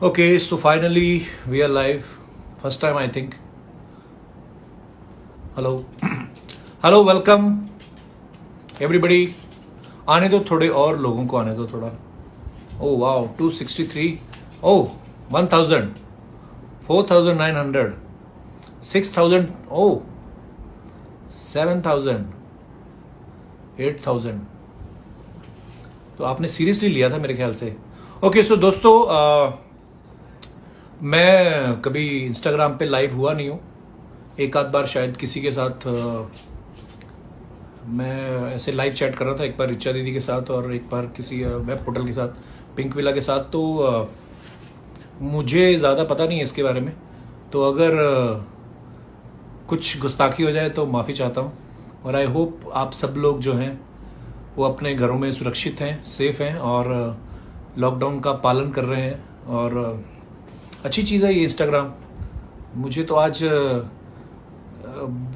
Okay, so finally we are live. First time, I think. Hello. Hello, welcome everybody. आने दो थोड़े और लोगों को आने दो थोड़ा. Oh wow, 263. Oh, 1000, 4900, 6000. Oh, 7000, 8000. तो आपने सीरियसली लिया था मेरे ख्याल से. ओके सो दोस्तों, मैं कभी इंस्टाग्राम पे लाइव हुआ नहीं हूँ. एक आध बार शायद किसी के साथ मैं ऐसे लाइव चैट कर रहा था, एक बार रिचा दीदी के साथ और एक बार किसी वेब पोर्टल के साथ, पिंक विला के साथ. तो मुझे ज़्यादा पता नहीं है इसके बारे में. तो अगर कुछ गुस्ताखी हो जाए तो माफ़ी चाहता हूँ. और आई होप आप सब लोग जो हैं वो अपने घरों में सुरक्षित हैं, सेफ हैं और लॉकडाउन का पालन कर रहे हैं. और अच्छी चीज़ है ये इंस्टाग्राम. मुझे तो आज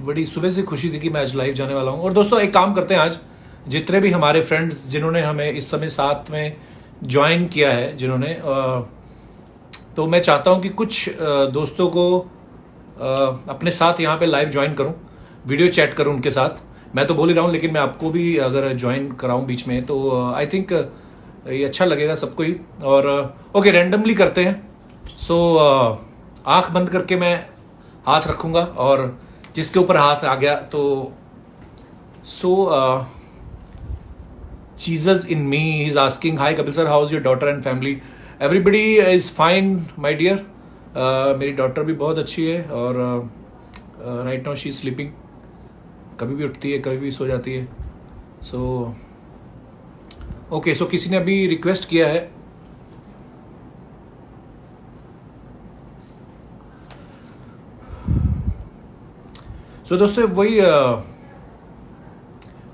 बड़ी सुबह से खुशी थी कि मैं आज लाइव जाने वाला हूँ. और दोस्तों एक काम करते हैं, आज जितने भी हमारे फ्रेंड्स जिन्होंने हमें इस समय साथ में ज्वाइन किया है, जिन्होंने तो मैं चाहता हूँ कि कुछ दोस्तों को अपने साथ यहाँ पे लाइव ज्वाइन करूँ, वीडियो चैट करूँ उनके साथ. मैं तो बोल ही रहा हूँ, लेकिन मैं आपको भी अगर ज्वाइन कराऊँ बीच में तो आई थिंक ये अच्छा लगेगा सबको ही. और ओके, रैंडमली करते हैं. सो आंख बंद करके मैं हाथ रखूंगा और जिसके ऊपर हाथ आ गया तो Jesus in me is asking, hi Kapil sir, how's your daughter and family? Everybody is fine my dear. मेरी डॉटर भी बहुत अच्छी है और right now she is sleeping. कभी भी उठती है, कभी भी सो जाती है. सो ओके, सो किसी ने अभी रिक्वेस्ट किया है. सो दोस्तों वही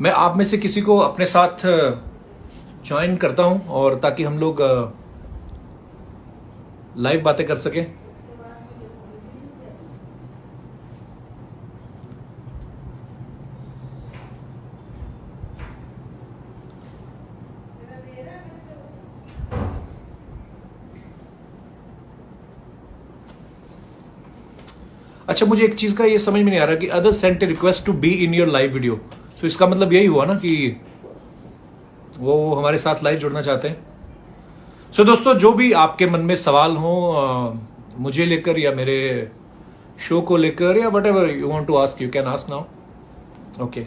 मैं आप में से किसी को अपने साथ ज्वाइन करता हूं और ताकि हम लोग लाइव बातें कर सकें. अच्छा, मुझे एक चीज का ये समझ में नहीं आ रहा कि other sent request to be in your live video. So इसका मतलब यही हुआ ना कि वो हमारे साथ लाइव जुड़ना चाहते हैं. सो दोस्तों, जो भी आपके मन में सवाल हो मुझे लेकर या मेरे शो को लेकर या whatever you want to ask, you can ask now. Okay,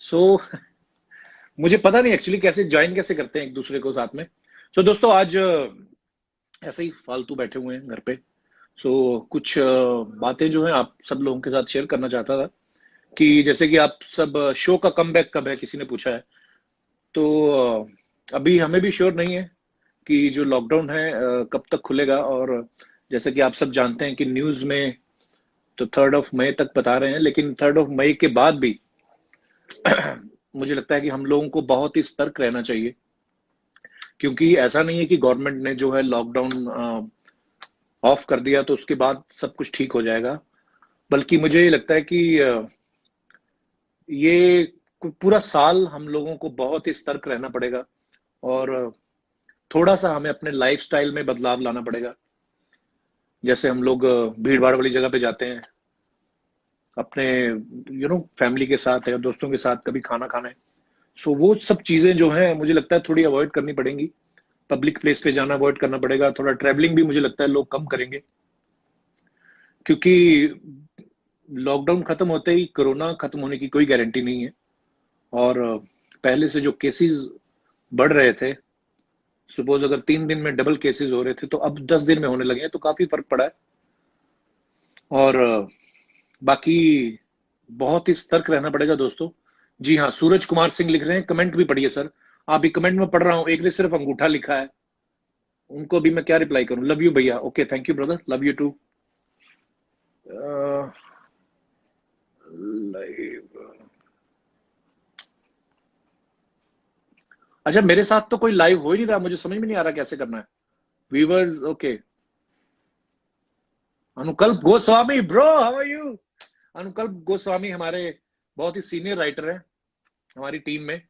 so मुझे पता नहीं एक्चुअली कैसे ज्वाइन कैसे करते हैं एक दूसरे को साथ में. सो दोस्तों आज ऐसे ही फालतू बैठे हुए हैं घर पे. सो कुछ बातें जो है आप सब लोगों के साथ शेयर करना चाहता था कि जैसे कि आप सब शो का कमबैक कब है, किसी ने पूछा है. तो अभी हमें भी श्योर नहीं है कि जो लॉकडाउन है कब तक खुलेगा. और जैसे कि आप सब जानते हैं कि न्यूज में तो 3 मई तक बता रहे हैं, लेकिन 3 मई के बाद भी मुझे लगता है कि हम लोगों को बहुत ही सतर्क रहना चाहिए. क्योंकि ऐसा नहीं है कि गवर्नमेंट ने जो है लॉकडाउन ऑफ कर दिया तो उसके बाद सब कुछ ठीक हो जाएगा. बल्कि मुझे लगता है कि ये पूरा साल हम लोगों को बहुत ही सतर्क रहना पड़ेगा और थोड़ा सा हमें अपने लाइफस्टाइल में बदलाव लाना पड़ेगा. जैसे हम लोग भीड़ भाड़ वाली जगह पे जाते हैं अपने फैमिली के साथ या दोस्तों के साथ कभी खाना खाने. सो वो सब चीजें जो हैं मुझे लगता है थोड़ी अवॉइड करनी पड़ेंगी. पब्लिक प्लेस पे जाना अवॉइड करना पड़ेगा. थोड़ा ट्रैवलिंग भी मुझे लगता है लोग कम करेंगे, क्योंकि लॉकडाउन खत्म होते ही कोरोना खत्म होने की कोई गारंटी नहीं है. और पहले से जो केसेस बढ़ रहे थे, सपोज अगर 3 दिन में डबल केसेस हो रहे थे तो अब 10 दिन में होने लगे हैं, तो काफी फर्क पड़ा है. और बाकी बहुत ही सतर्क रहना पड़ेगा दोस्तों. जी हाँ, सूरज कुमार सिंह लिख रहे हैं, कमेंट भी पढ़िए सर. आप भी कमेंट में पढ़ रहा हूँ, एक ने सिर्फ अंगूठा लिखा है, उनको भी मैं क्या रिप्लाई करूं. लव यू भैया. Okay, thank you brother, love you too. Live, अच्छा मेरे साथ तो कोई लाइव हो ही नहीं रहा, मुझे समझ में नहीं आ रहा कैसे करना है. Viewers, okay, Anukalp Goswami bro, how are you? Anukalp Goswami हमारे बहुत ही सीनियर राइटर हैं हमारी टीम में,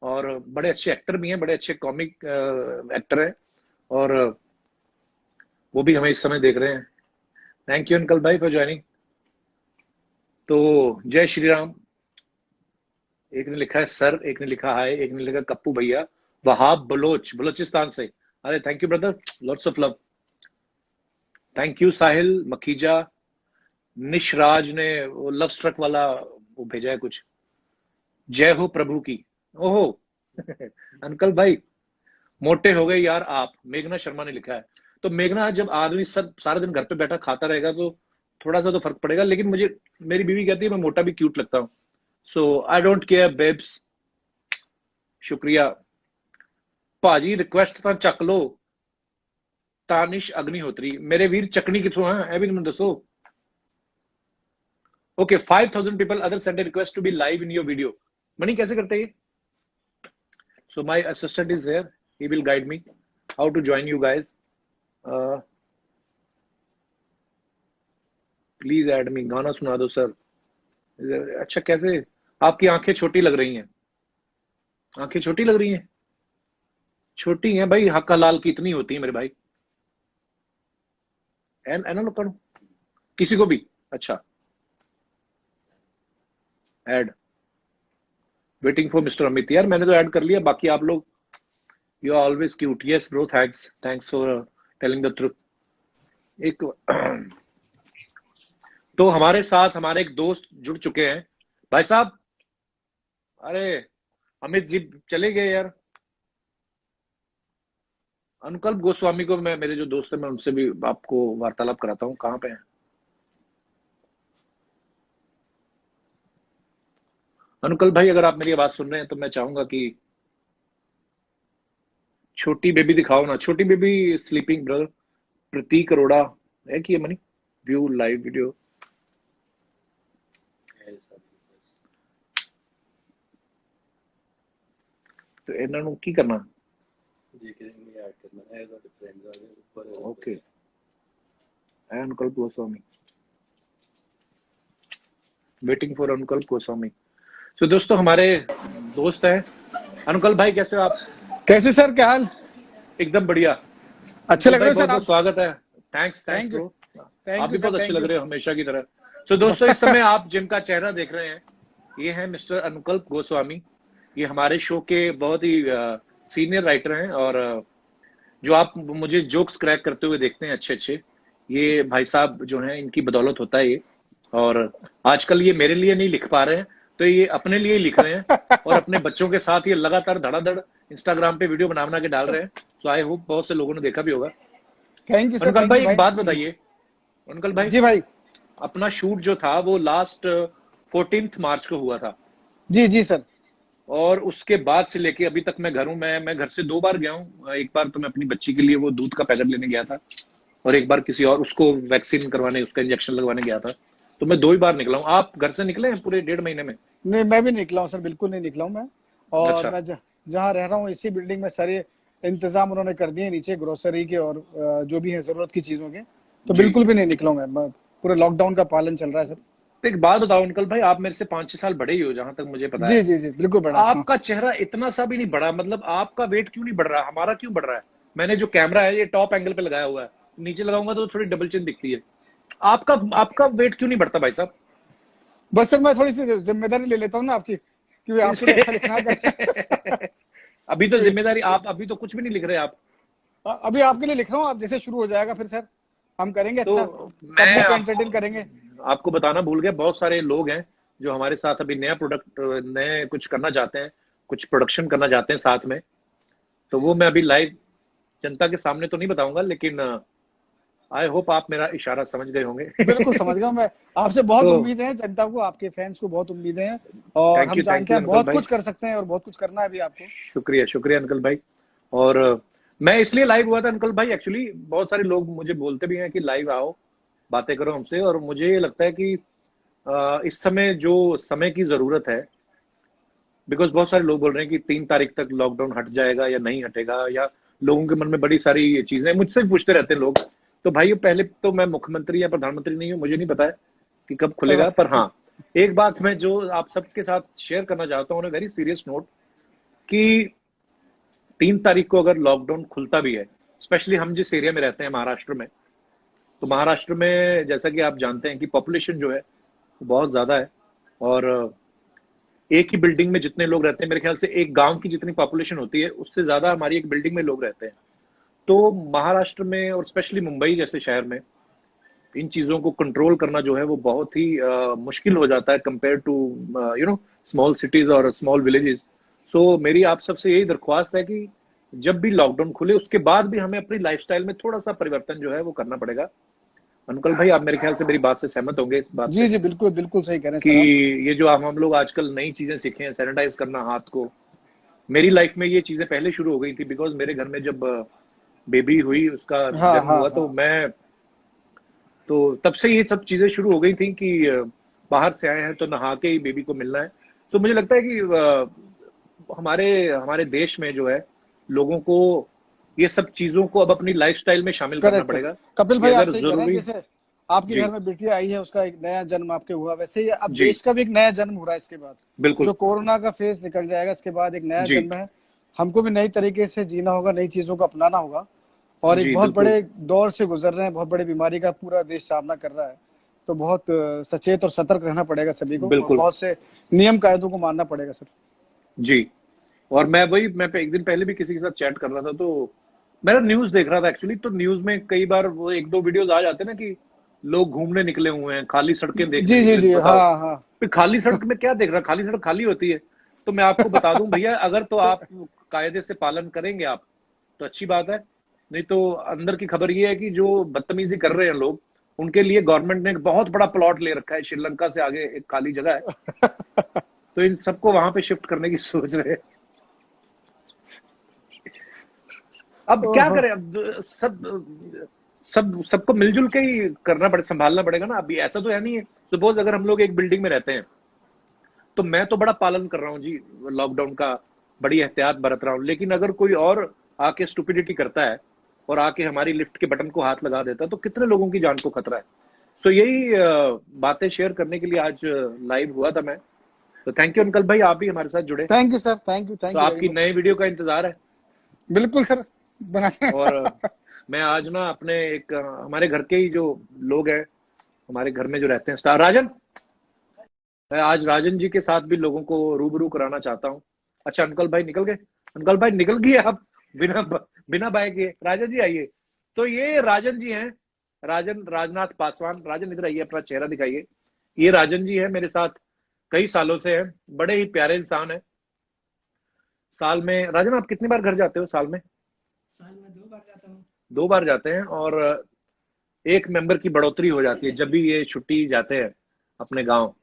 और बड़े अच्छे एक्टर भी हैं, बड़े अच्छे कॉमिक एक्टर हैं, और वो भी हमें इस समय देख रहे हैं। थैंक यू अंकल भाई फॉर ज्वाइनिंग। तो जय श्री राम। एक ने लिखा है सर, एक ने लिखा हाय, एक ने लिखा कप्पू भैया, वहाब बलोच, बलोचिस्तान से। अरे thank you brother, lots of love. Thank you Sahil Makhija. Nishraj ने वो लव स्ट्रक वाला वो भेजा है कुछ, जय हो प्रभु की। ओहो अंकल भाई मोटे हो गए यार आप, मेघना शर्मा ने लिखा है। तो मेघना, जब आदमी सब सारा दिन घर पे बैठा खाता रहेगा तो थोड़ा सा तो फर्क पड़ेगा, लेकिन मुझे मेरी बीवी कहती है मैं मोटा भी क्यूट लगता हूं, सो आई डोंट केयर बेब्स। शुक्रिया भाजी, रिक्वेस्ट ਤਾਂ ਚੱਕ ਲੋ। तानिश अग्निहोत्री, मेरे वीर चकनी किथों है ਇਹ ਵੀ ਮੈਨੂੰ ਦੱਸੋ। Okay 5000 people other send a request to be live in your video। Money कैसे करते हैं ये? So my assistant is here, he will guide me how to join you guys। Please add me, गाना सुना दो सर। अच्छा कैसे? आपकी आंखें छोटी लग रही हैं, आंखें छोटी लग रही हैं? छोटी हैं भाई, हक्का लाल की इतनी होती है मेरे भाई। एना लोग पढ़ो किसी को भी। अच्छा add, waiting for mister Amit. यार मैंने तो ऐड कर लिया, बाकी आप लोग, you are always cute. Yes bro, thanks, thanks for telling the truth. एक तो हमारे साथ हमारे एक दोस्त जुड़ चुके हैं भाई साहब। अरे अमित जी चले गए यार। अनुकल्प गोस्वामी को मैं, मेरे जो दोस्त है, मैं उनसे भी आपको वार्तालाप कराता हूँ। कहाँ पे हैं अनुकल्प भाई? अगर आप मेरी आवाज सुन रहे हैं तो मैं चाहूंगा कि छोटी बेबी दिखाओ ना। छोटी बेबी स्लीपिंग ब्रदर। प्रतीक अरोड़ा है कि ये मनी व्यू लाइव वीडियो। तो ਇਹਨਾਂ ਨੂੰ ਕੀ ਕਰਨਾ? Okay Anukalp Goswami, waiting for अनुकल्प गोस्वामी। तो दोस्तों हमारे दोस्त हैं। अनुकल्प भाई कैसे हो आप? कैसे सर, क्या हाल? एकदम बढ़िया। अच्छे लग रहे हो सर आप? स्वागत है। थैंक्स थैंक्स ब्रो, आप भी बहुत अच्छे लग रहे हो हमेशा की तरह। तो दोस्तों इस समय आप जिनका चेहरा देख रहे हैं, ये है मिस्टर अनुकल्प गोस्वामी। ये हमारे शो के बहुत ही सीनियर राइटर हैं, और जो आप मुझे जोक्स क्रैक करते हुए देखते हैं अच्छे अच्छे, ये भाई साहब जो हैं इनकी बदौलत होता है ये। और आजकल ये मेरे लिए नहीं लिख पा रहे हैं, तो ये अपने लिए ही लिख रहे हैं, और अपने बच्चों के साथ ये लगातार धड़ाधड़ इंस्टाग्राम पे वीडियो बना बना के डाल रहे हैं। तो आई होप बहुत से लोगों ने देखा भी होगा। Thank you sir. अनुकल्प भाई एक बात बताइए, अनुकल्प भाई जी भाई, अपना शूट जो था वो लास्ट 14 मार्च को हुआ था। जी जी सर। और उसके बाद से लेके अभी तक मैं घर हूँ। मैं घर से 2 बार गया हूँ। एक बार तो मैं अपनी बच्ची के लिए वो दूध का पैकेट लेने गया था, और एक बार किसी और उसको वैक्सीन करवाने, उसका इंजेक्शन लगवाने गया था। तो मैं 2 ही बार निकला हूँ। आप घर से निकले हैं पूरे 1.5 महीने में? नहीं, मैं भी निकला हूँ सर, बिल्कुल नहीं निकला हूँ मैं। और अच्छा। मैं जहाँ रह रहा हूँ इसी बिल्डिंग में सारे इंतजाम उन्होंने कर दिए नीचे, ग्रोसरी के और जो भी है जरूरत की चीजों के, तो बिल्कुल भी नहीं निकला हूँ मैं। पूरे लॉकडाउन का पालन चल रहा है सर। तो एक बात बताओ अंकल भाई, आप मेरे से 5-6 साल बड़े ही हो जहां तक मुझे पता है। जी जी जी, बिल्कुल बड़ा। आपका चेहरा इतना सा भी नहीं बढ़ा, मतलब आपका वेट क्यों नहीं बढ़ रहा? हमारा क्यों बढ़ रहा है? मैंने जो कैमरा है ये टॉप एंगल पे लगाया हुआ है, नीचे लगाऊंगा तो थोड़ी डबल चिन दिखती है। आपका वेट क्यों नहीं बढ़ता भाई साहब? बस सर मैं थोड़ी सी जिम्मेदारी ले लेता हूँ ना आपकी, क्योंकि आपको तो अच्छा लिखना है। अभी तो जिम्मेदारी आप, अभी तो कुछ भी नहीं लिख रहे आप। अभी आपके लिए लिख रहा हूँ, आप जैसे शुरू हो जाएगा फिर सर हम करेंगे। तो अच्छा मैं एंटरटेन करेंगे। आपको बताना भूल गया, बहुत सारे लोग हैं जो हमारे साथ अभी नया प्रोडक्ट, नए कुछ करना चाहते हैं, कुछ प्रोडक्शन करना चाहते हैं साथ में। तो वो मैं अभी लाइव जनता के सामने तो नहीं बताऊंगा, लेकिन आई होप आप मेरा इशारा समझ गए होंगे। बिल्कुल समझ गया मैं। आपसे बहुत तो उम्मीद है, जनता को, आपके फैंस को बहुत उम्मीदें हैं, और हम जानते हैं बहुत कुछ कर सकते हैं और बहुत कुछ करना है अभी आपको। शुक्रिया शुक्रिया अंकल भाई। और मैं इसलिए लाइव हुआ था अंकल भाई, एक्चुअली बहुत सारे लोग मुझे बोलते भी हैं कि लाइव आओ, बातें करो हमसे, और मुझे लगता है कि इस समय जो समय की जरूरत है, बिकॉज बहुत सारे लोग बोल रहे हैं कि 3 तारीख तक लॉकडाउन हट जाएगा या नहीं हटेगा, या लोगों के मन में बड़ी सारी चीजें, मुझसे भी पूछते रहते हैं लोग तो भाई पहले तो मैं मुख्यमंत्री या प्रधानमंत्री नहीं हूँ, मुझे नहीं पता है कि कब खुलेगा, सब पर हाँ एक बात मैं जो आप सबके साथ शेयर करना चाहता हूँ, वेरी सीरियस नोट, कि 3 तारीख को अगर लॉकडाउन खुलता भी है, स्पेशली हम जिस एरिया में रहते हैं महाराष्ट्र में, तो महाराष्ट्र में जैसा कि आप जानते हैं कि पॉपुलेशन जो है वो बहुत ज्यादा है, और एक ही बिल्डिंग में जितने लोग रहते हैं, मेरे ख्याल से एक गांव की जितनी पॉपुलेशन होती है उससे ज्यादा हमारी एक बिल्डिंग में लोग रहते हैं। तो महाराष्ट्र में और स्पेशली मुंबई जैसे शहर में इन चीजों को कंट्रोल करना जो है वो बहुत ही मुश्किल हो जाता है कंपेयर टू स्मॉल सिटीज और स्मॉल विलेजेस। सो मेरी आप सबसे यही दरख्वास्त है कि जब भी लॉकडाउन खुले उसके बाद भी हमें अपनी लाइफस्टाइल में थोड़ा सा परिवर्तन जो है वो करना पड़ेगा। अनुकल भाई आप मेरे ख्याल से मेरी बात से सहमत होंगे इस बात जी से, जी, बिल्कुल बिल्कुल सही कह रहे हैं कि सर आप। ये जो हम लोग आजकल नई चीजें सीखे हैं, सैनिटाइज करना हाथ को, मेरी लाइफ में ये चीजें पहले शुरू हो गई थी, बिकॉज मेरे घर में जब बेबी हुई, उसका हाँ जन्म हाँ हुआ, तो हाँ। मैं तो तब से ये सब चीजें शुरू हो गई थी कि बाहर से आए हैं तो नहा के ही बेबी को मिलना है। तो मुझे लगता है कि हमारे हमारे देश में जो है लोगों को ये सब चीजों को अब अपनी लाइफस्टाइल में शामिल करना करेक्ट करेक्ट। पड़ेगा कपिल कि भाई आप अगर सही कह रहे हैं, जरूरी। जैसे आपके जी घर में बिटिया आई है, उसका एक नया जन्म आपके हुआ, वैसे ही अब जी देश का भी एक नया जन्म हो रहा है इसके बाद। बिल्कुल। जो कोरोना का फेज निकल जाएगा इसके बाद एक नया जी जन्म है। हमको भी नई तरीके से जीना होगा, नई चीजों को अपनाना होगा। और एक जी बहुत बिल्कुल बड़े दौर से गुजर रहे हैं, बहुत बड़ी बीमारी का पूरा देश सामना कर रहा है। तो बहुत सचेत और सतर्क रहना पड़ेगा सभी को, और बिल्कुल। बहुत से नियम कायदों को मानना पड़ेगा सर। जी। और मैं एक दिन पहले भी किसी के साथ चैट कर रहा था, तो मेरा न्यूज देख रहा था एक्चुअली, तो न्यूज में कई बार वो एक दो वीडियोस आ जाते हैं ना कि लोग घूमने निकले हुए हैं, खाली सड़कें देखने जी जी निकले, तो जी, बताओ हाँ हाँ। फिर खाली सड़क में क्या देख रहा, खाली सड़क खाली होती है। तो मैं आपको बता दूं भैया, अगर तो आप कायदे से पालन करेंगे आप, तो अच्छी बात है, नहीं तो अंदर की खबर ये है कि जो बदतमीजी कर रहे हैं लोग, उनके लिए गवर्नमेंट ने एक बहुत बड़ा प्लॉट ले रखा है, श्रीलंका से आगे एक खाली जगह है, तो इन सबको वहां पे शिफ्ट करने की सोच रहे हैं। अब क्या ओहो। करें, अब सबको मिलजुल के ही करना पड़े, संभालना पड़ेगा ना। अभी ऐसा तो है नहीं है, सपोज अगर हम लोग एक बिल्डिंग में रहते हैं, तो मैं तो बड़ा पालन कर रहा हूँ जी लॉकडाउन का, बड़ी एहतियात बरत रहा हूँ, लेकिन अगर कोई और आके स्टुपिडिटी करता है और आके हमारी लिफ्ट के बटन को हाथ लगा देता है, तो कितने लोगों की जान को खतरा है। तो यही बातें शेयर करने के लिए आज लाइव हुआ था मैं। तो थैंक यू अंकल भाई, आप भी हमारे साथ जुड़े। थैंक यू सर, तो थैंक यू वेरी आपकी मच। नए वीडियो का इंतजार है। बिल्कुल सर, बनाते और हैं। मैं आज ना अपने एक हमारे घर के ही जो लोग हैं, हमारे घर में जो रहते हैं, स्टार राजन, मैं आज राजन जी के साथ भी लोगों को रूबरू कराना चाहता हूँ। अच्छा अंकल भाई निकल गए, अंकल भाई निकल गए आप, बिना बिना बाय किए। राजन जी आइए। तो ये राजन जी हैं, राजन राजनाथ पासवान। राजन इधर आइए, अपना चेहरा दिखाइए। ये राजन जी है, मेरे साथ कई सालों से हैं, बड़े ही प्यारे इंसान है। साल में राजन आप कितनी बार घर जाते हो साल में? साल में 2 बार जाता हूँ। 2 बार जाते हैं, और एक मेंबर की बढ़ोतरी हो जाती है जब भी ये छुट्टी जाते हैं अपने गांव।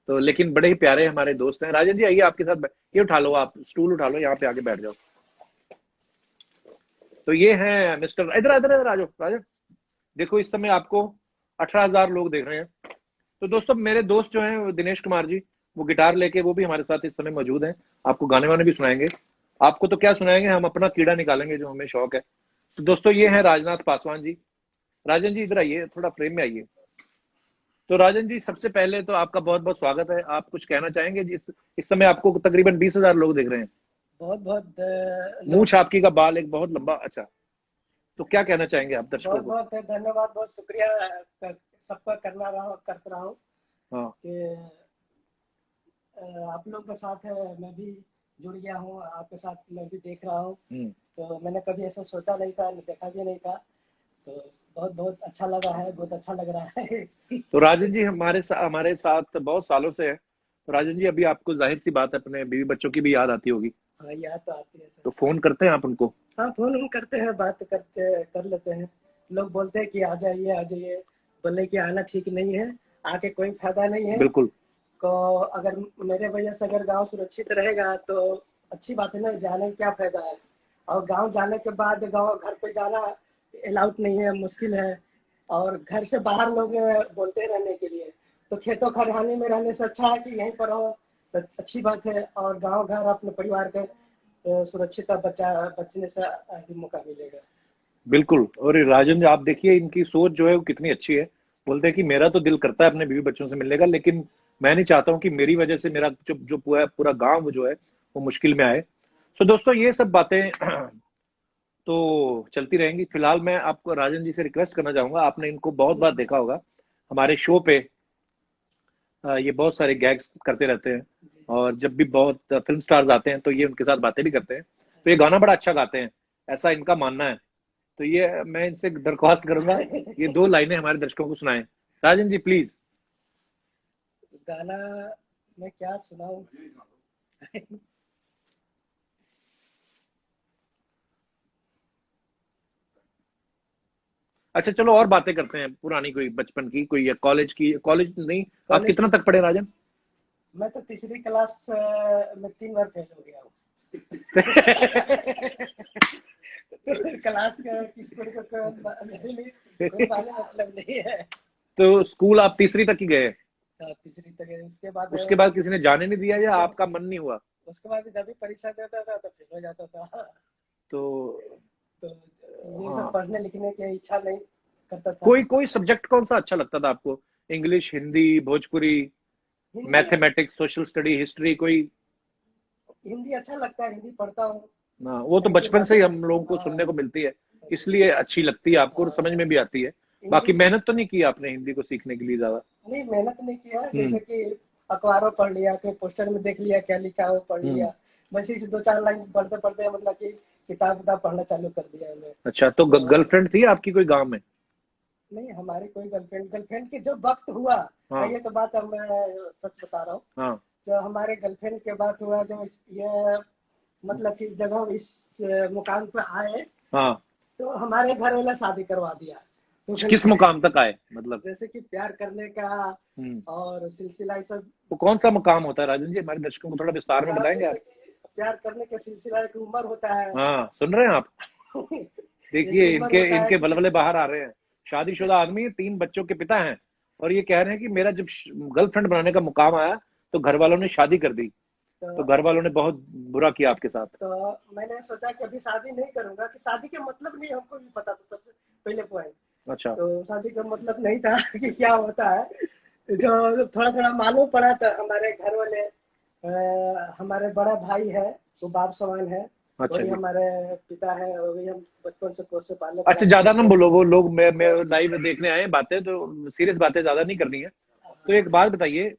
तो लेकिन बड़े ही प्यारे हमारे दोस्त हैं। राजन जी आइए, आपके साथ ये उठा लो, आप स्टूल उठा लो, यहाँ पे आके बैठ जाओ। तो ये हैं मिस्टर, इधर इधर इधर आ जाओ राजन। देखो इस समय आपको 18,000 लोग देख रहे हैं। तो दोस्तों मेरे दोस्त जो हैं दिनेश कुमार जी, वो गिटार लेके वो भी हमारे साथ इस समय मौजूद हैं, आपको गाने वाने भी सुनाएंगे। आपको तो क्या सुनाएंगे, हम अपना कीड़ा निकालेंगे जो हमें शौक है। तो दोस्तों ये है राजनाथ पासवान जी। राजन जी इधर आइए, थोड़ा फ्रेम में आइए। तो राजन जी सबसे पहले तो आपका बहुत बहुत स्वागत है। आप कुछ कहना चाहेंगे? इस समय आपको तकरीबन 20,000 लोग देख रहे हैं। बहुत बहुत मूछ लोग। आपकी का बाल एक बहुत लंबा, अच्छा, तो क्या कहना चाहेंगे आप दर्शकों बहुत को? बहुत धन्यवाद, बहुत शुक्रिया सबका करता रहा हूँ हाँ कि आप लोग के साथ मैं भी जुड़ गया हूँ, आपके साथ मैं भी देख रहा हूँ। तो मैंने कभी ऐसा सोचा नहीं था, देखा भी नहीं था। तो बहुत बहुत अच्छा लगा है, बहुत अच्छा लग रहा है। तो राजन जी हमारे साथ बहुत सालों से है। तो राजन जी अभी आपको जाहिर सी बात है अपने बीवी बच्चों की भी याद आती होगी, हाँ, याद तो आती है सर। तो फोन करते हैं आप उनको? हाँ, फोन हम करते हैं, बात करते कर लेते हैं। लोग बोलते हैं कि आ जाइए आ जाइए, बोले कि आना ठीक नहीं है, आके कोई फायदा नहीं है। बिल्कुल तो अगर मेरे वजह से अगर गांव सुरक्षित रहेगा तो अच्छी बात है ना, जाने का क्या फायदा है। और गांव जाने के बाद गांव घर पे जाना अलाउड नहीं है, मुश्किल है। और घर से बाहर लोग बोलते रहने के लिए, तो खेतों खलिहानी में रहने से अच्छा है कि यहीं पर हो, तो अच्छी बात है। और गांव घर अपने परिवार के सुरक्षित बचने से आगे मौका मिलेगा। बिल्कुल। और राजन जी, आप देखिए इनकी सोच जो है वो कितनी अच्छी है। बोलते हैं कि मेरा तो दिल करता है अपने बीवी बच्चों से मिलने का, लेकिन मैं नहीं चाहता हूँ कि मेरी वजह से मेरा जो जो पूरा पूरा गांव जो है वो मुश्किल में आए। सो दोस्तों, ये सब बातें तो चलती रहेंगी। फिलहाल मैं आपको राजन जी से रिक्वेस्ट करना चाहूंगा, आपने इनको बहुत बार देखा होगा हमारे शो पे। ये बहुत सारे गैग्स करते रहते हैं, और जब भी बहुत फिल्म स्टार्स आते हैं तो ये उनके साथ बातें भी करते हैं। तो ये गाना बड़ा अच्छा गाते हैं, ऐसा इनका मानना है। तो ये मैं इनसे दरख्वास्त करूंगा, ये 2 लाइनें हमारे दर्शकों को सुनाएं। राजन जी प्लीज। गाना मैं क्या सुनाऊं? अच्छा चलो, और बातें करते हैं पुरानी, कोई बचपन की, कोई या कॉलेज की। कॉलेज नहीं, आप कॉलेज कितना की। तक पढ़े राजन? मैं तो तीसरी क्लास में 3 बार फेल हो गया हूँ। क्लास का किसको मेरे लिए कोई मायने मतलब नहीं है। तो स्कूल आप तीसरी तक ही गए? तीसरी तक है, उसके बाद उसके बाद किसी ने जाने नहीं दिया या उसके आपका मन नहीं हुआ? उसके बाद जब भी परीक्षा देता था तो फेल हो जाता था। तो तो ये सब हाँ, पढ़ने लिखने की इच्छा नहीं करता था। कोई कोई सब्जेक्ट कौन सा अच्छा लगता था आपको? English, Hindi, Bhojpuri, Hindi mathematics, social study, history, कोई? हिंदी अच्छा लगता है, हिंदी पढ़ता हूँ। हाँ, वो तो हिंदी बचपन से ही हम लोगों को हाँ, सुनने को मिलती है, इसलिए अच्छी लगती है आपको और समझ में भी आती है। बाकी इंग्लिश मेहनत तो नहीं की आपने हिंदी को सीखने के लिए ज्यादा? नहीं, मेहनत नहीं किया। हम्म। जैसे कि अखबारों पढ़ लिया, कोई पोस्टर में देख लिया क्या लिखा है वो पढ़ हम्म। लिया। बस इसी 2-4 लाइन पढ़ते पढ़ते मतलब कि किताब किताब पढ़ना चालू कर दिया है मैं। अच्छा, तो तो गर्लफ्रेंड थी आपकी कोई गांव में? नहीं, हमारी कोई गर्लफ्रेंड गर्लफ्रेंड की जब वक्त हुआ, हाँ। ये तो बात अब मैं सच बता रहा हूँ। हाँ। जो हमारे गर्लफ्रेंड के बाद हुआ, जब ये मतलब कि जब हम इस मुकाम पे आए, हाँ। तो हमारे घर वाला शादी करवा दिया। तो फिर किस मुकाम तक आए मतलब? जैसे कि प्यार करने का हम्म। और सिलसिला ये सब। तो कौन सा मुकाम होता है राजन जी, हमारे दर्शकों को थोड़ा विस्तार में मुकाम बताएंगे आप? जैसे कि प्यार करने का सिलसिला एक उम्र होता है। हाँ, सुन रहे हैं आप? एक देखिए, उम्र इनके होता है इनके कि बलबले बाहर आ रहे हैं। शादीशुदा आदमी है, 3 बच्चों के पिता हैं, और ये कह रहे हैं कि मेरा जब गर्लफ्रेंड बनाने का मुकाम आया तो घर वालों ने शादी कर दी। तो तो, घर वालों ने बहुत बुरा किया आपके साथ। तो मैंने सोचा कि अभी शादी नहीं करूंगा, कि शादी का मतलब नहीं हमको भी पता था, सबसे पहले पॉइंट। अच्छा। तो शादी का मतलब नहीं था कि क्या होता है। जो थोड़ा थोड़ा मालूम पड़ा तो हमारे घर वाले, हमारे बड़ा भाई है, वो बाप समान है। अच्छा वही जी। हमारे पिता है, वही हम बचपन से पोस से पाले अच्छा, पढ़ाते ज्यादा ना थे। बोलो, वो लोग मैं तो लाइव देखने आए हैं, बातें तो सीरियस बातें ज्यादा नहीं करनी है। तो एक बात बताइए,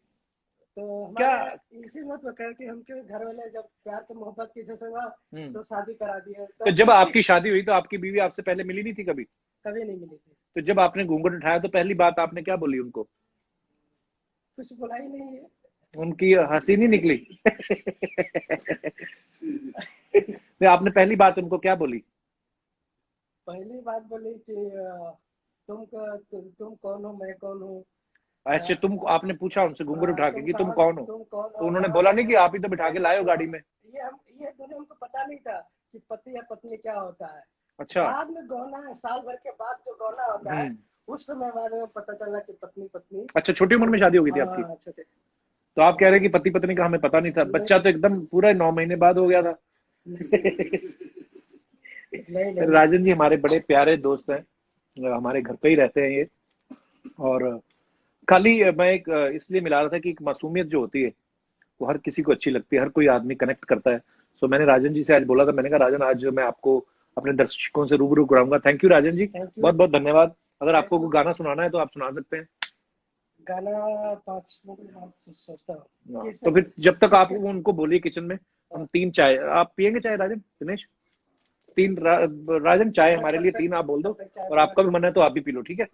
तो क्या? हमारे इसी मत में कहे कि हमके घर वाले जब प्यार के मोहब्बत की जैसे हुआ, हम्म। तो शादी करा दी है, तो तब जब खुशी। आपकी शादी हुई तो आपकी बीवी आपसे पहले मिली नहीं थी कभी? कभी नहीं मिली थी। तो जब आपने घूंघट उठाया तो पहली बात आपने क्या बोली उनको? कुछ बोला ही नहीं है। उनकी हंसी नहीं निकली? नहीं, आपने पहली बात उनको क्या बोली? पहली बात बोली कि तुम कौन हो, मैं कौन हूँ। ऐसे तुम, आपने पूछा उनसे घूंघट उठा के कि तुम कौन हो? तुम कौन तो हो, उन्होंने कहाँ बोला से नहीं कि हो। आप ही तो बिठा के लाए हो गाड़ी में? ये दोनों हमको पता नहीं था कि पति या पत्नी क्या होता है। अच्छा। बाद में गौना है, साल भर के बाद जो गौना होता है, हम्म। उस समय बाद में पता चला कि पत्नी पत्नी। अच्छा, छोटी उम्र में शादी हो गई थी आपकी? हाँ, छोटे। तो आप कह रहे हैं कि पति पत्नी का हमें पता नहीं था, बच्चा नहीं तो एकदम पूरा 9 महीने बाद हो गया था। नहीं नहीं। राजन जी हमारे बड़े प्यारे दोस्त हैं, हमारे घर पे ही रहते हैं ये। और खाली मैं एक इसलिए मिला रहा था कि एक मासूमियत जो होती है वो हर किसी को अच्छी लगती है, हर कोई आदमी कनेक्ट करता है। सो मैंने राजन जी से आज बोला था, मैंने कहा राजन, आज मैं आपको अपने दर्शकों से रूबरू कराऊंगा। Thank you Rajan ji, thank you. बहुत बहुत धन्यवाद। अगर थैंक आपको यू। कोई गाना सुनाना है तो आप सुना सकते हैं। गाना 5 मिनट बाद सोचता हूँ कि तो इसमें फिर जब तक आप किसके। उनको बोलिए किचन में, हम 3 चाय, आप पियेंगे चाय राजन, दिनेश? 3 राजन चाय मैं हमारे तब लिए तक 3 आप बोल तब दो। तक चाय और बना आपका के। भी मन है तो आप भी पी लो, ठीक है?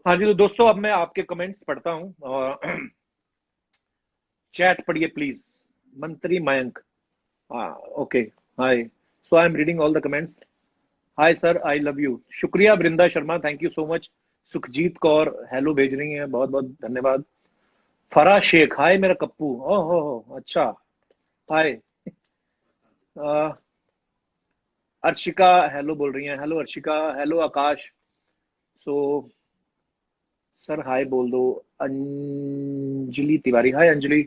हाँ जी, तो दोस्तों अब मैं आपके कमेंट्स पढ़ता हूँ, और चैट पढ़िए प्लीज। मंत्री मयंक, हाँ, okay, hi. So I am reading all the comments. Hi sir, I love you, शुक्रिया Brinda Sharma, thank you so much. Sukhjeet Kaur hello भेज रही हैं, बहुत बहुत धन्यवाद। फरा शेख, हाय मेरा कप्पू, ओह हो, अच्छा, हाय। अर्शिका हेलो बोल रही हैं, hello Arshika, hello Akash. So sir hi बोल दो। Anjali Tiwari, hi Anjali.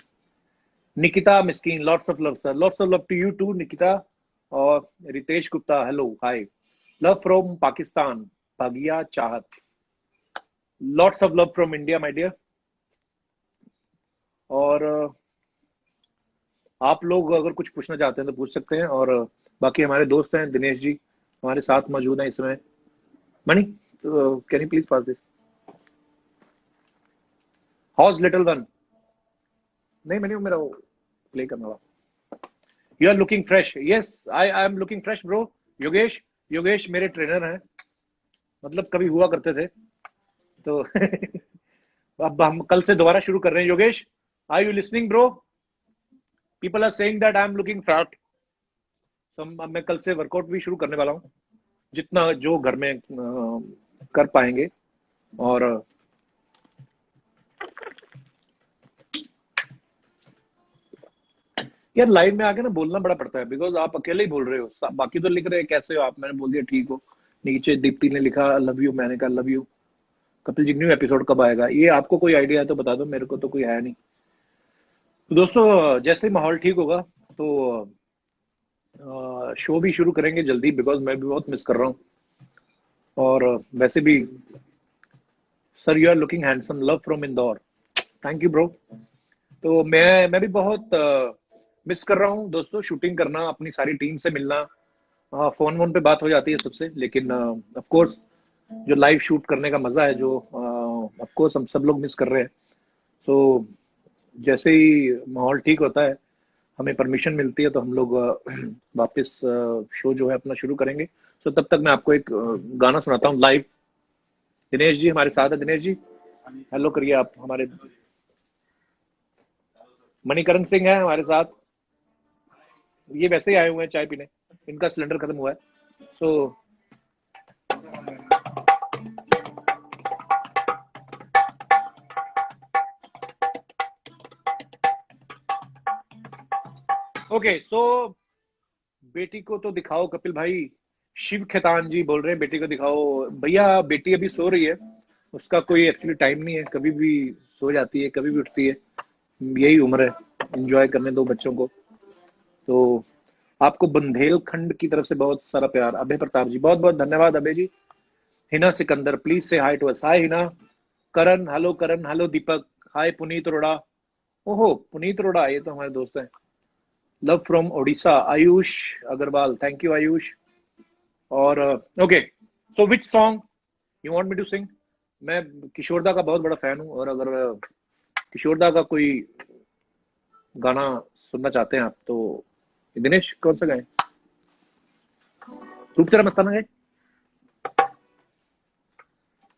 Nikita Miskeen, lots of love sir, lots of love to you too Nikita. और Ritesh Gupta, hello, hi. Love from Pakistan, Bhagiya Chahat. Lots of love from India my dear. और आप लोग अगर कुछ पूछना चाहते हैं तो पूछ सकते हैं। और बाकी हमारे दोस्त हैं, दिनेश जी हमारे साथ मौजूद हैं इस समय। Mani, can you please pass this? How's little one? नहीं मनी, वो मेरा प्ले करना वाला। You are looking fresh. Yes, I am looking fresh bro. Yogesh, Yogesh मेरे ट्रेनर हैं, मतलब कभी हुआ करते थे तो अब हम कल से दोबारा शुरू कर रहे हैं। Yogesh, are you listening bro? People are saying that I am looking fat. तो अब मैं कल से वर्कआउट भी शुरू करने वाला हूँ, जितना जो घर में कर पाएंगे। और यार लाइव में आके ना बोलना बड़ा पड़ता है, बिकॉज आप अकेले ही बोल रहे हो, बाकी तो लिख रहे हैं कैसे हो आप, मैंने बोल दिया ठीक हो। नीचे दीप्ति ने लिखा लव यू, मैंने कहा love you. Kapil ji new episode कब आएगा? ये आपको कोई आइडिया है तो बता दो, मेरे को तो कोई आया नहीं। तो दोस्तों जैसे ही माहौल ठीक होगा तो शो भी शुरू करेंगे जल्दी, बिकॉज मैं भी बहुत मिस कर रहा हूँ। और वैसे भी sir you are looking handsome, love from Indore. Thank you bro. तो मैं भी बहुत मिस कर रहा हूँ दोस्तों, शूटिंग करना, अपनी सारी टीम से मिलना। फोन वोन पे बात हो जाती है सबसे, लेकिन ऑफ कोर्स जो लाइव शूट करने का मजा है, जो ऑफ कोर्स हम सब लोग मिस कर रहे हैं। तो जैसे ही माहौल ठीक होता है, हमें परमिशन मिलती है, तो हम लोग वापस शो जो है अपना शुरू करेंगे। सो तब तक मैं आपको एक गाना सुनाता हूँ लाइव। दिनेश जी हमारे साथ है। दिनेश जी हेलो करिए आप हमारे। मणिकरण सिंह है हमारे साथ, ये वैसे ही आए हुए हैं चाय पीने, इनका सिलेंडर खत्म हुआ है। सो ओके, सो बेटी को तो दिखाओ कपिल भाई। शिव खेतान जी बोल रहे हैं बेटी को दिखाओ। भैया बेटी अभी सो रही है, उसका कोई एक्चुअली टाइम नहीं है, कभी भी सो जाती है कभी भी उठती है, यही उम्र है, एंजॉय करने दो बच्चों को। तो आपको बुंदेलखंड की तरफ से बहुत सारा प्यार। अभय प्रताप जी बहुत बहुत धन्यवाद अभय जी। हिना सिकंदर प्लीज से hi to us. Hi Hina. Karan hello, Karan hello. Deepak hi. Puneet Arora, ओहो पुनीत अरोड़ा ये तो हमारे दोस्त हैं। Love from Odisha Ayush Agarwal, thank you Ayush. और okay, so which song you want me to sing? मैं किशोरदा का बहुत बड़ा फैन हूँ, और अगर किशोरदा का कोई गाना सुनना चाहते हैं आप तो दिनेश कौन सा गाएं? रूप तेरा मस्ताना गाएं?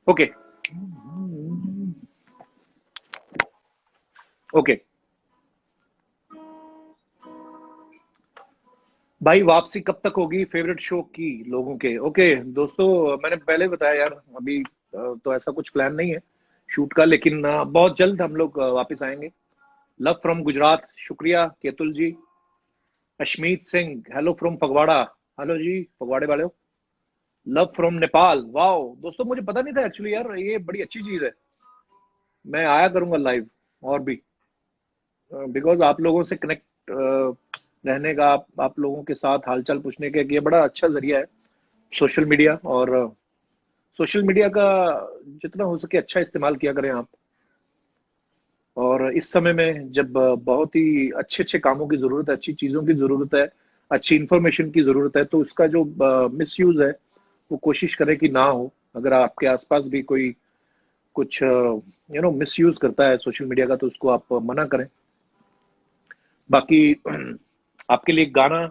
ओके ओके भाई, वापसी कब तक होगी फेवरेट शो की लोगों के? ओके दोस्तों, मैंने पहले बताया यार, अभी तो ऐसा कुछ प्लान नहीं है शूट का, लेकिन बहुत जल्द हम लोग वापस आएंगे। लव फ्रॉम गुजरात, शुक्रिया Ketul ji. Ashmeet Singh hello from Phagwara, hello ji फगवाड़े वाले हो। लव फ्रॉम नेपाल, वाओ दोस्तों मुझे पता नहीं था एक्चुअली यार, ये बड़ी अच्छी चीज है। मैं आया करूंगा लाइव और भी, बिकॉज आप लोगों से कनेक्ट रहने का, आप लोगों के साथ हालचाल पूछने का ये बड़ा अच्छा जरिया है सोशल मीडिया। और सोशल मीडिया का जितना हो सके अच्छा इस्तेमाल किया करें आप। और इस समय में जब बहुत ही अच्छे अच्छे कामों की जरूरत है, अच्छी चीजों की जरूरत है, अच्छी इंफॉर्मेशन की जरूरत है, तो उसका जो मिसयूज है वो कोशिश करें कि ना हो। अगर आपके आसपास भी कोई कुछ मिसयूज करता है सोशल मीडिया का, तो उसको आप मना करें। बाकी आपके लिए एक गाना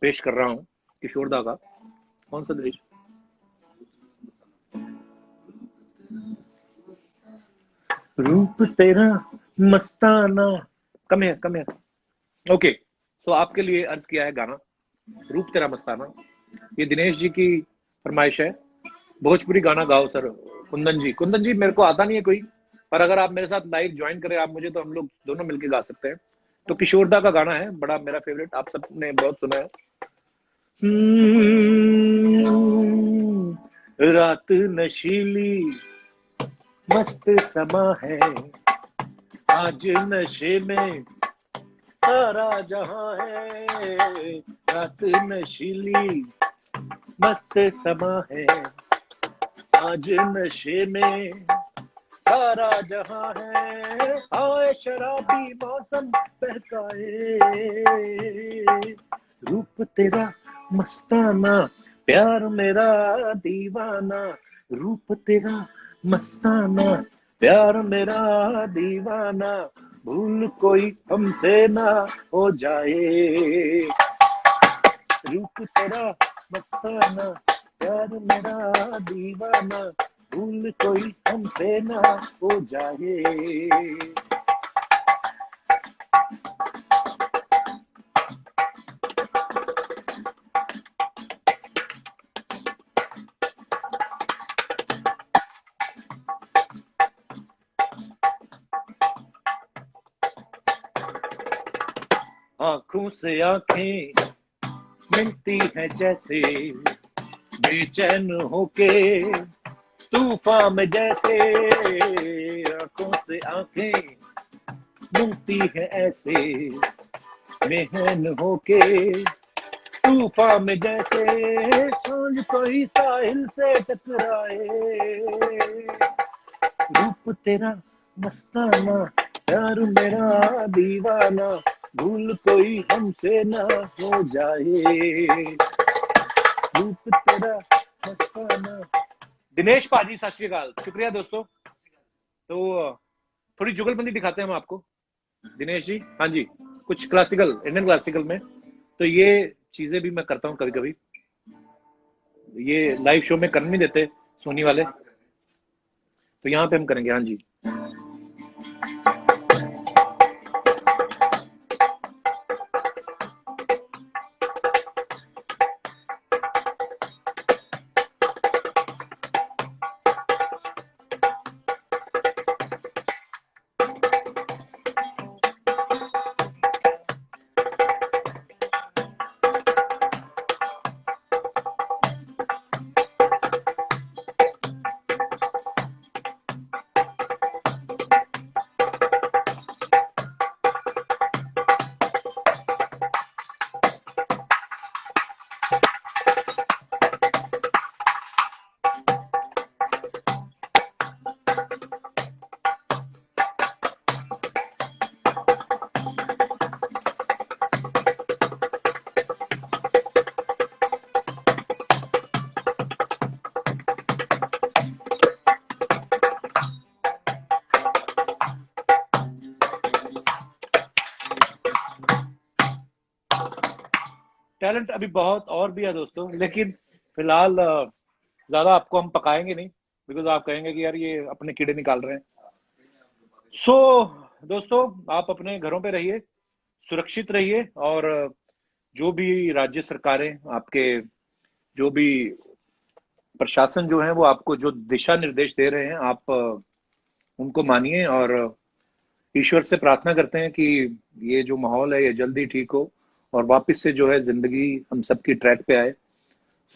पेश कर रहा हूँ किशोरदा का। कौन सा दृश्य? रूप तेरा मस्ताना। कम है कम है। ओके, सो आपके लिए अर्ज किया है गाना रूप तेरा मस्ताना। ये दिनेश जी की फरमाइश है। भोजपुरी गाना गाओ सर। कुंदन जी, कुंदन जी मेरे को आता नहीं है कोई, पर अगर आप मेरे साथ लाइव ज्वाइन करें आप मुझे, तो हम लोग दोनों मिलके गा सकते हैं। तो किशोरदा का गाना है, बड़ा मेरा फेवरेट, आप सबने बहुत सुना है। रात नशीली मस्त समा है, आज नशे में सारा जहां है। रात नशीली मस्त समा है आज नशे में सारा जहां है, आए शराबी मौसम बहकाए, रूप तेरा मस्ताना प्यार मेरा दीवाना, रूप तेरा मस्ताना प्यार मेरा दीवाना, भूल कोई हमसे ना हो जाए, रूप तेरा मस्ताना प्यार मेरा दीवाना, भूल कोई हमसे ना हो जाए। आंखों से आंखें मिलती है जैसे, बेचैन होके तूफान में जैसे, आंखों से आंखें मिलती है ऐसे, बेचैन होके तूफान में जैसे, सांझ कोई साहिल से टकराए, रूप तेरा मस्ताना प्यार मेरा दीवाना, भूल कोई हमसे ना हो जाए, रूप तेरा मस्ताना। दिनेश पाजी सत श्री अकाल, शुक्रिया दोस्तों। तो थोड़ी जुगलबंदी दिखाते हैं हम आपको दिनेश जी। हाँ जी, कुछ क्लासिकल, इंडियन क्लासिकल में तो ये चीजें भी मैं करता हूँ कभी कभी, ये लाइव शो में करने नहीं देते सोनी वाले, तो यहाँ पे हम करेंगे। हाँ जी, टैलेंट अभी बहुत और भी है दोस्तों, लेकिन फिलहाल ज्यादा आपको हम पकाएंगे नहीं, बिकॉज आप कहेंगे कि यार ये अपने कीड़े निकाल रहे हैं। सो दोस्तों, आप अपने घरों पे रहिए, सुरक्षित रहिए, और जो भी राज्य सरकारें आपके, जो भी प्रशासन जो है वो आपको जो दिशा निर्देश दे रहे हैं, आप उनको मानिए, और ईश्वर से प्रार्थना करते हैं कि ये जो माहौल है ये जल्दी ठीक हो और वापस से जो है जिंदगी हम सबकी ट्रैक पे आए।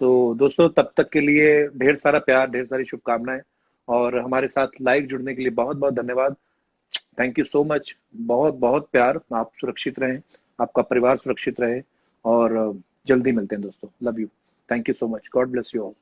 सो दोस्तों, तब तक के लिए ढेर सारा प्यार, ढेर सारी शुभकामनाएं, और हमारे साथ लाइव जुड़ने के लिए बहुत बहुत धन्यवाद। थैंक यू सो मच, बहुत बहुत प्यार। आप सुरक्षित रहें, आपका परिवार सुरक्षित रहे, और जल्दी मिलते हैं दोस्तों। Love you, thank you so much, God bless you all.